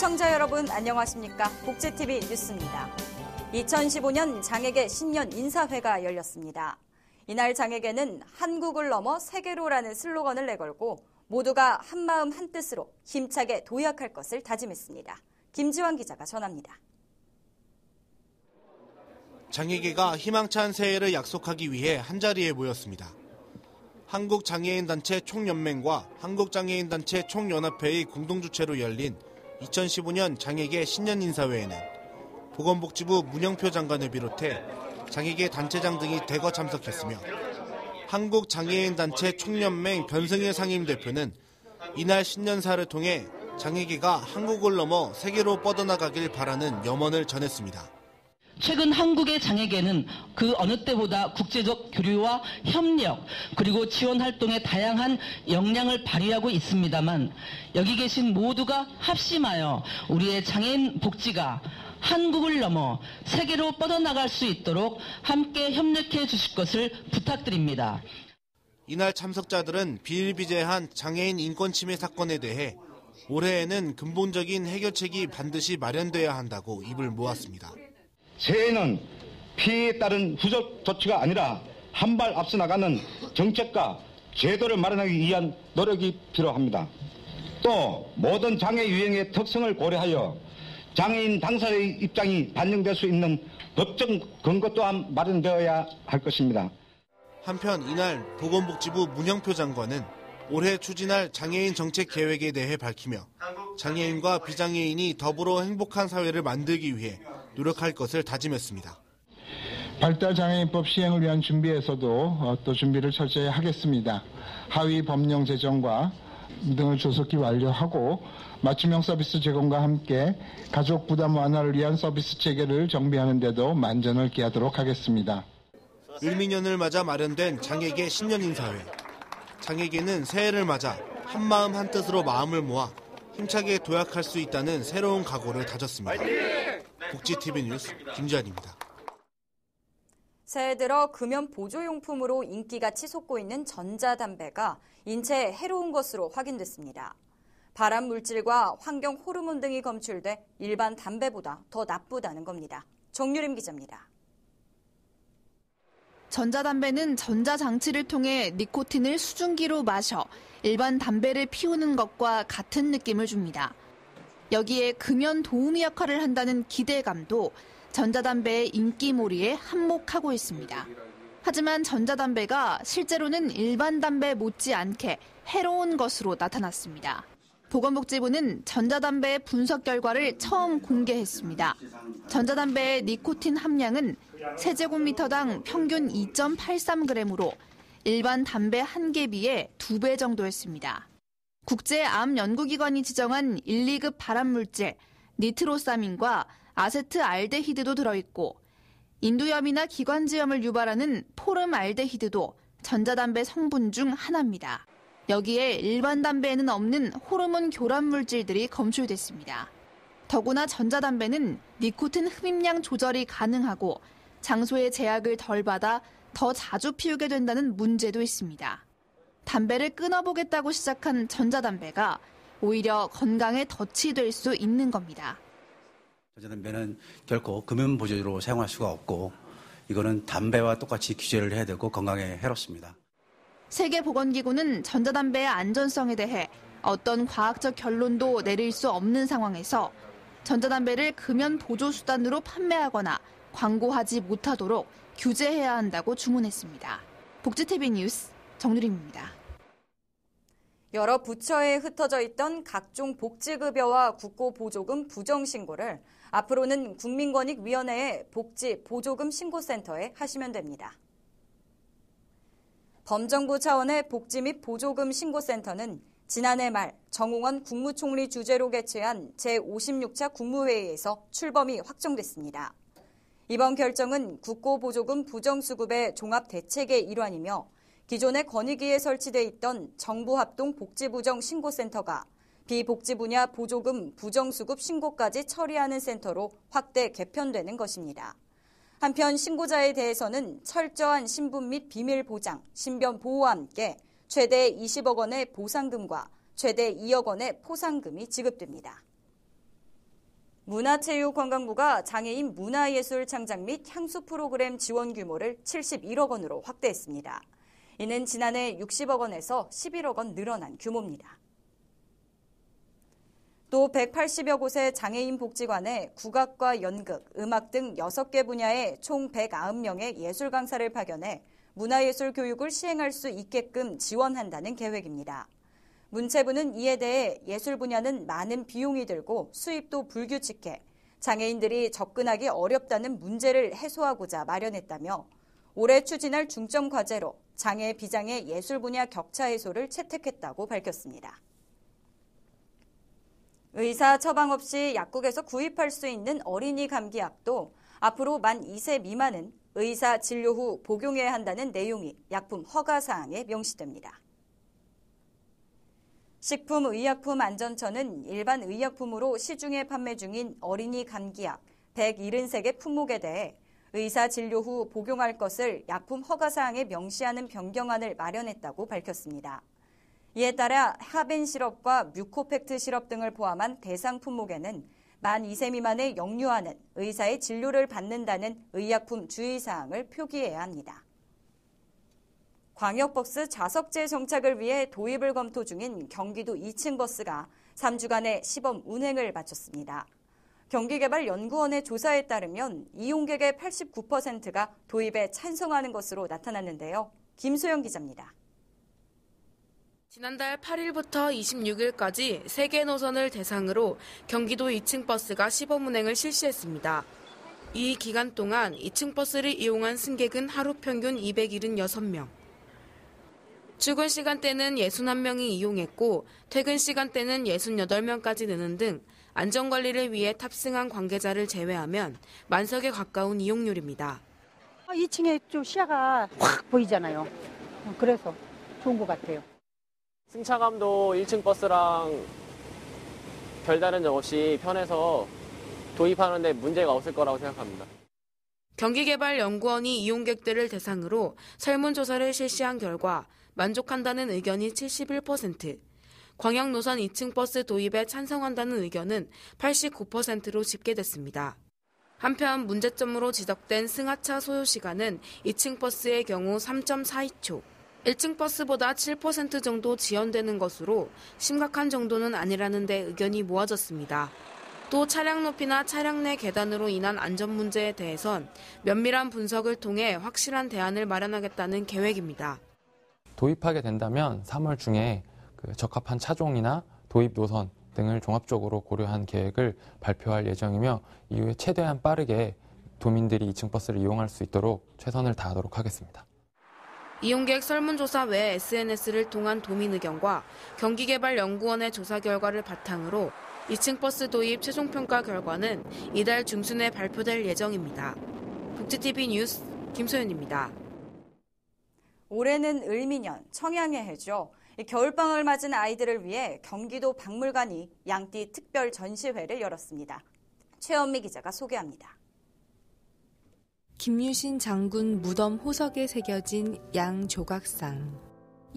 시청자 여러분 안녕하십니까? 복지TV 뉴스입니다. 2015년 장애계 신년 인사회가 열렸습니다. 이날 장애계는 한국을 넘어 세계로라는 슬로건을 내걸고 모두가 한마음 한뜻으로 힘차게 도약할 것을 다짐했습니다. 김지환 기자가 전합니다. 장애계가 희망찬 새해를 약속하기 위해 한자리에 모였습니다. 한국장애인단체 총연맹과 한국장애인단체 총연합회의 공동주최로 열린 2015년 장애계 신년인사회에는 보건복지부 문영표 장관을 비롯해 장애계 단체장 등이 대거 참석했으며 한국장애인단체 총연맹 변승일 상임대표는 이날 신년사를 통해 장애계가 한국을 넘어 세계로 뻗어나가길 바라는 염원을 전했습니다. 최근 한국의 장애계는 그 어느 때보다 국제적 교류와 협력 그리고 지원 활동에 다양한 역량을 발휘하고 있습니다만 여기 계신 모두가 합심하여 우리의 장애인 복지가 한국을 넘어 세계로 뻗어나갈 수 있도록 함께 협력해 주실 것을 부탁드립니다. 이날 참석자들은 비일비재한 장애인 인권 침해 사건에 대해 올해에는 근본적인 해결책이 반드시 마련돼야 한다고 입을 모았습니다. 새해에는 피해에 따른 후속 조치가 아니라 한 발 앞서 나가는 정책과 제도를 마련하기 위한 노력이 필요합니다. 또 모든 장애 유형의 특성을 고려하여 장애인 당사자의 입장이 반영될 수 있는 법적 근거 또한 마련되어야 할 것입니다. 한편 이날 보건복지부 문영표 장관은 올해 추진할 장애인 정책 계획에 대해 밝히며 장애인과 비장애인이 더불어 행복한 사회를 만들기 위해 노력할 것을 다짐했습니다. 발달장애인법 시행을 위한 준비에서도 또 준비를 철저히 하겠습니다. 하위 법령 제정과 등을 조속히 완료하고 맞춤형 서비스 제공과 함께 가족 부담 완화를 위한 서비스 체계를 정비하는 데도 만전을 기하도록 하겠습니다. 을미년을 맞아 마련된 장애계 신년인사회. 장애계는 새해를 맞아 한마음 한뜻으로 마음을 모아 힘차게 도약할 수 있다는 새로운 각오를 다졌습니다. 복지TV 뉴스 김지환입니다. 새해 들어 금연 보조용품으로 인기가 치솟고 있는 전자담배가 인체에 해로운 것으로 확인됐습니다. 발암 물질과 환경 호르몬 등이 검출돼 일반 담배보다 더 나쁘다는 겁니다. 정유림 기자입니다. 전자담배는 전자장치를 통해 니코틴을 수증기로 마셔 일반 담배를 피우는 것과 같은 느낌을 줍니다. 여기에 금연 도우미 역할을 한다는 기대감도 전자담배의 인기몰이에 한몫하고 있습니다. 하지만 전자담배가 실제로는 일반 담배 못지않게 해로운 것으로 나타났습니다. 보건복지부는 전자담배의 분석 결과를 처음 공개했습니다. 전자담배의 니코틴 함량은 세제곱미터당 평균 2.83g으로 일반 담배 한 개 비해 2배 정도였습니다. 국제암연구기관이 지정한 1, 2급 발암물질 니트로사민과 아세트알데히드도 들어있고 인두염이나 기관지염을 유발하는 포름알데히드도 전자담배 성분 중 하나입니다. 여기에 일반 담배에는 없는 호르몬 교란 물질들이 검출됐습니다. 더구나 전자담배는 니코틴 흡입량 조절이 가능하고 장소의 제약을 덜 받아 더 자주 피우게 된다는 문제도 있습니다. 담배를 끊어보겠다고 시작한 전자담배가 오히려 건강에 덫이 될 수 있는 겁니다. 전자담배는 결코 금연 보조제로 사용할 수가 없고 이거는 담배와 똑같이 규제를 해야 되고 건강에 해롭습니다. 세계보건기구는 전자담배의 안전성에 대해 어떤 과학적 결론도 내릴 수 없는 상황에서 전자담배를 금연 보조 수단으로 판매하거나 광고하지 못하도록 규제해야 한다고 주문했습니다. 복지TV 뉴스 정유림입니다. 여러 부처에 흩어져 있던 각종 복지급여와 국고보조금 부정신고를 앞으로는 국민권익위원회의 복지보조금 신고센터에 하시면 됩니다. 범정부 차원의 복지 및 보조금 신고센터는 지난해 말 정홍원 국무총리 주재로 개최한 제56차 국무회의에서 출범이 확정됐습니다. 이번 결정은 국고보조금 부정수급의 종합대책의 일환이며 기존의 권익위에 설치돼 있던 정부합동 복지부정 신고센터가 비복지 분야 보조금 부정수급 신고까지 처리하는 센터로 확대 개편되는 것입니다. 한편 신고자에 대해서는 철저한 신분 및 비밀 보장, 신변 보호와 함께 최대 20억 원의 보상금과 최대 2억 원의 포상금이 지급됩니다. 문화체육관광부가 장애인 문화예술 창작 및 향수 프로그램 지원 규모를 71억 원으로 확대했습니다. 이는 지난해 60억 원에서 11억 원 늘어난 규모입니다. 또 180여 곳의 장애인 복지관에 국악과 연극, 음악 등 6개 분야의 총 190명의 예술 강사를 파견해 문화예술 교육을 시행할 수 있게끔 지원한다는 계획입니다. 문체부는 이에 대해 예술 분야는 많은 비용이 들고 수입도 불규칙해 장애인들이 접근하기 어렵다는 문제를 해소하고자 마련했다며 올해 추진할 중점 과제로 장애, 비장애 예술 분야 격차 해소를 채택했다고 밝혔습니다. 의사 처방 없이 약국에서 구입할 수 있는 어린이 감기약도 앞으로 만 2세 미만은 의사 진료 후 복용해야 한다는 내용이 약품 허가 사항에 명시됩니다. 식품의약품안전처는 일반 의약품으로 시중에 판매 중인 어린이 감기약 173개 품목에 대해 의사 진료 후 복용할 것을 약품 허가 사항에 명시하는 변경안을 마련했다고 밝혔습니다. 이에 따라 하벤 시럽과 뮤코팩트 시럽 등을 포함한 대상 품목에는 만 2세 미만의 영유아는 의사의 진료를 받는다는 의약품 주의사항을 표기해야 합니다. 광역버스 좌석제 정착을 위해 도입을 검토 중인 경기도 2층 버스가 3주간의 시범 운행을 마쳤습니다. 경기개발연구원의 조사에 따르면 이용객의 89%가 도입에 찬성하는 것으로 나타났는데요. 김소영 기자입니다. 지난달 8일부터 26일까지 3개 노선을 대상으로 경기도 2층 버스가 시범 운행을 실시했습니다. 이 기간 동안 2층 버스를 이용한 승객은 하루 평균 276명. 출근 시간대는 61명이 이용했고 퇴근 시간대는 68명까지 느는 등 안전관리를 위해 탑승한 관계자를 제외하면 만석에 가까운 이용률입니다. 2층에 좀 시야가 확 보이잖아요. 그래서 좋은 것 같아요. 승차감도 1층 버스랑 별다른 점 없이 편해서 도입하는데 문제가 없을 거라고 생각합니다. 경기개발연구원이 이용객들을 대상으로 설문조사를 실시한 결과 만족한다는 의견이 71%, 광역노선 2층 버스 도입에 찬성한다는 의견은 89%로 집계됐습니다. 한편 문제점으로 지적된 승하차 소요 시간은 2층 버스의 경우 3.42초, 1층 버스보다 7% 정도 지연되는 것으로 심각한 정도는 아니라는 데 의견이 모아졌습니다. 또 차량 높이나 차량 내 계단으로 인한 안전 문제에 대해선 면밀한 분석을 통해 확실한 대안을 마련하겠다는 계획입니다. 도입하게 된다면 3월 중에 적합한 차종이나 도입 노선 등을 종합적으로 고려한 계획을 발표할 예정이며 이후에 최대한 빠르게 도민들이 2층 버스를 이용할 수 있도록 최선을 다하도록 하겠습니다. 이용객 설문조사 외 SNS를 통한 도민 의견과 경기개발연구원의 조사 결과를 바탕으로 2층 버스 도입 최종평가 결과는 이달 중순에 발표될 예정입니다. 국제TV 뉴스 김소연입니다. 올해는 을미년, 청양의 해죠. 겨울방학을 맞은 아이들을 위해 경기도 박물관이 양띠 특별 전시회를 열었습니다. 최현미 기자가 소개합니다. 김유신 장군 무덤 호석에 새겨진 양 조각상.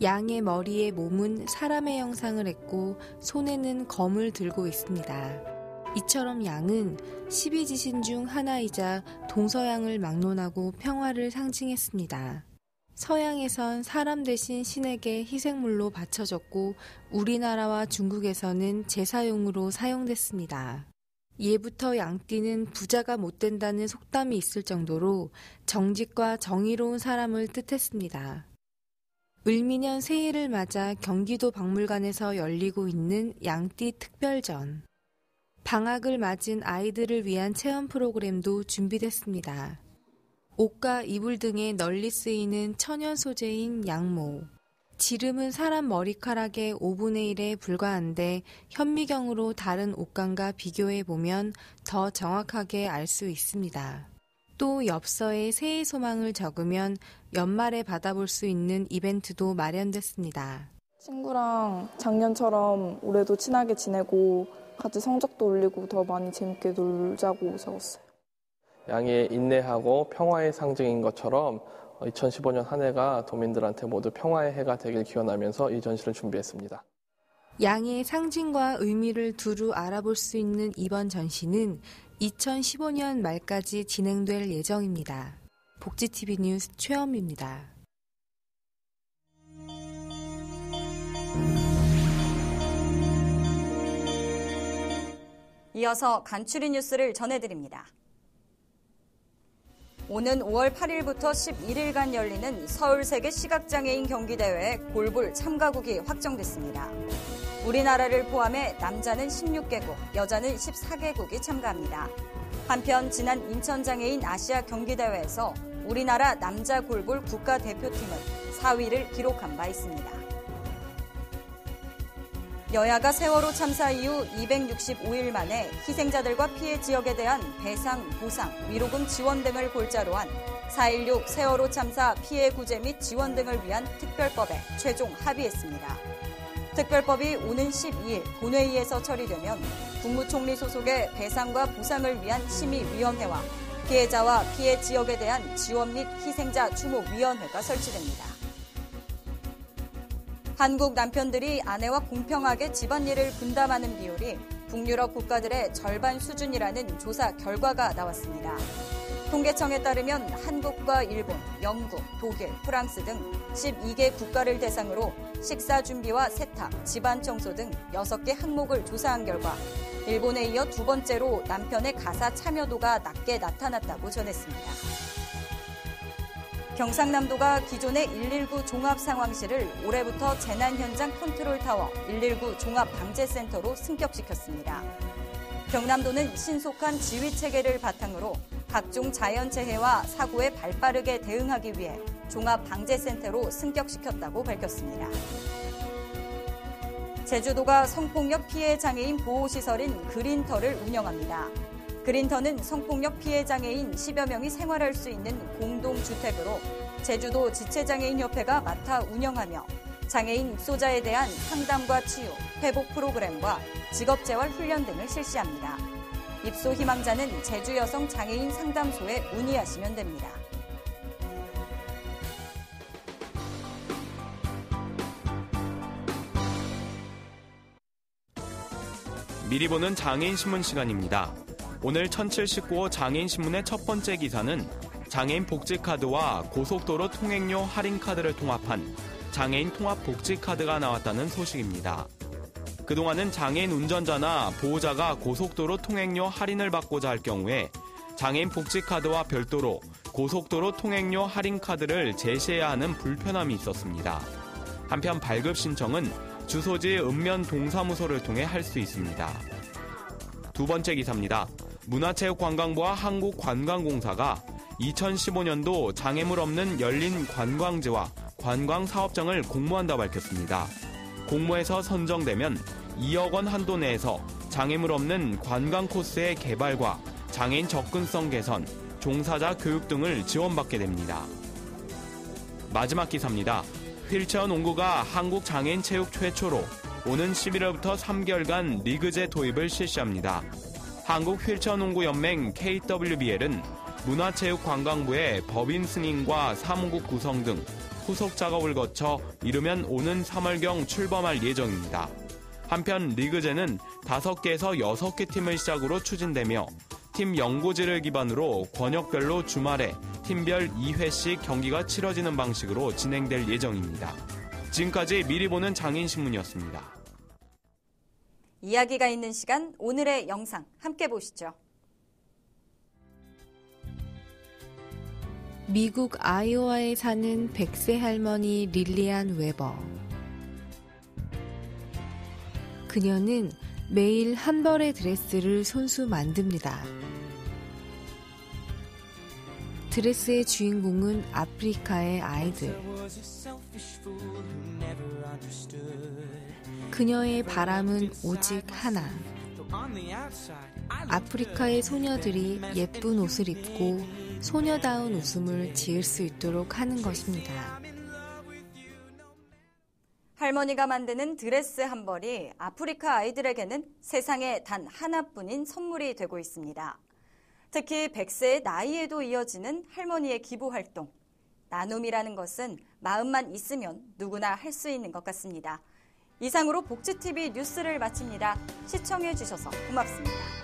양의 머리에 몸은 사람의 형상을 했고 손에는 검을 들고 있습니다. 이처럼 양은 12지신 중 하나이자 동서양을 막론하고 평화를 상징했습니다. 서양에선 사람 대신 신에게 희생물로 바쳐졌고 우리나라와 중국에서는 제사용으로 사용됐습니다. 예부터 양띠는 부자가 못 된다는 속담이 있을 정도로 정직과 정의로운 사람을 뜻했습니다. 을미년 새해를 맞아 경기도 박물관에서 열리고 있는 양띠 특별전. 방학을 맞은 아이들을 위한 체험 프로그램도 준비됐습니다. 옷과 이불 등에 널리 쓰이는 천연 소재인 양모. 지름은 사람 머리카락의 5분의 1에 불과한데 현미경으로 다른 옷감과 비교해보면 더 정확하게 알 수 있습니다. 또 엽서에 새해 소망을 적으면 연말에 받아볼 수 있는 이벤트도 마련됐습니다. 친구랑 작년처럼 올해도 친하게 지내고 같이 성적도 올리고 더 많이 재밌게 놀자고 적었어요. 양의 인내하고 평화의 상징인 것처럼 2015년 한 해가 도민들한테 모두 평화의 해가 되길 기원하면서 이 전시를 준비했습니다. 양의 상징과 의미를 두루 알아볼 수 있는 이번 전시는 2015년 말까지 진행될 예정입니다. 복지TV 뉴스 최엄입니다. 이어서 간추린 뉴스를 전해드립니다. 오는 5월 8일부터 11일간 열리는 서울세계 시각장애인 경기대회에 골볼 참가국이 확정됐습니다. 우리나라를 포함해 남자는 16개국, 여자는 14개국이 참가합니다. 한편 지난 인천장애인 아시아 경기대회에서 우리나라 남자 골볼 국가대표팀은 4위를 기록한 바 있습니다. 여야가 세월호 참사 이후 265일 만에 희생자들과 피해 지역에 대한 배상, 보상, 위로금 지원 등을 골자로 한 4.16 세월호 참사 피해 구제 및 지원 등을 위한 특별법에 최종 합의했습니다. 특별법이 오는 12일 본회의에서 처리되면 국무총리 소속의 배상과 보상을 위한 심의위원회와 피해자와 피해 지역에 대한 지원 및 희생자 추모위원회가 설치됩니다. 한국 남편들이 아내와 공평하게 집안일을 분담하는 비율이 북유럽 국가들의 절반 수준이라는 조사 결과가 나왔습니다. 통계청에 따르면 한국과 일본, 영국, 독일, 프랑스 등 12개 국가를 대상으로 식사 준비와 세탁, 집안 청소 등 6개 항목을 조사한 결과 일본에 이어 두 번째로 남편의 가사 참여도가 낮게 나타났다고 전했습니다. 경상남도가 기존의 119 종합상황실을 올해부터 재난현장 컨트롤타워 119 종합방재센터로 승격시켰습니다. 경남도는 신속한 지휘체계를 바탕으로 각종 자연재해와 사고에 발빠르게 대응하기 위해 종합방재센터로 승격시켰다고 밝혔습니다. 제주도가 성폭력 피해 장애인 보호시설인 그린터를 운영합니다. 그린터는 성폭력 피해 장애인 10여 명이 생활할 수 있는 공동주택으로 제주도 지체장애인협회가 맡아 운영하며 장애인 입소자에 대한 상담과 치유, 회복 프로그램과 직업재활 훈련 등을 실시합니다. 입소 희망자는 제주여성장애인 상담소에 문의하시면 됩니다. 미리 보는 장애인 신문 시간입니다. 오늘 1079호 장애인신문의 첫 번째 기사는 장애인 복지카드와 고속도로 통행료 할인카드를 통합한 장애인 통합복지카드가 나왔다는 소식입니다. 그동안은 장애인 운전자나 보호자가 고속도로 통행료 할인을 받고자 할 경우에 장애인 복지카드와 별도로 고속도로 통행료 할인카드를 제시해야 하는 불편함이 있었습니다. 한편 발급 신청은 주소지 읍면 동사무소를 통해 할 수 있습니다. 두 번째 기사입니다. 문화체육관광부와 한국관광공사가 2015년도 장애물 없는 열린 관광지와 관광사업장을 공모한다 밝혔습니다. 공모에서 선정되면 2억 원 한도 내에서 장애물 없는 관광 코스의 개발과 장애인 접근성 개선, 종사자 교육 등을 지원받게 됩니다. 마지막 기사입니다. 휠체어 농구가 한국장애인 체육 최초로 오는 11월부터 3개월간 리그제 도입을 실시합니다. 한국휠체어농구연맹 KWBL은 문화체육관광부의 법인 승인과 사무국 구성 등 후속 작업을 거쳐 이르면 오는 3월경 출범할 예정입니다. 한편 리그제는 5개에서 6개 팀을 시작으로 추진되며 팀 연고지를 기반으로 권역별로 주말에 팀별 2회씩 경기가 치러지는 방식으로 진행될 예정입니다. 지금까지 미리 보는 장애인신문이었습니다. 이야기가 있는 시간, 오늘의 영상 함께 보시죠. 미국 아이오와에 사는 100세 할머니 릴리안 웨버. 그녀는 매일 한 벌의 드레스를 손수 만듭니다. 드레스의 주인공은 아프리카의 아이들. 그녀의 바람은 오직 하나. 아프리카의 소녀들이 예쁜 옷을 입고 소녀다운 웃음을 지을 수 있도록 하는 것입니다. 할머니가 만드는 드레스 한 벌이 아프리카 아이들에게는 세상에 단 하나뿐인 선물이 되고 있습니다. 특히 100세의 나이에도 이어지는 할머니의 기부 활동. 나눔이라는 것은 마음만 있으면 누구나 할 수 있는 것 같습니다. 이상으로 복지TV 뉴스를 마칩니다. 시청해주셔서 고맙습니다.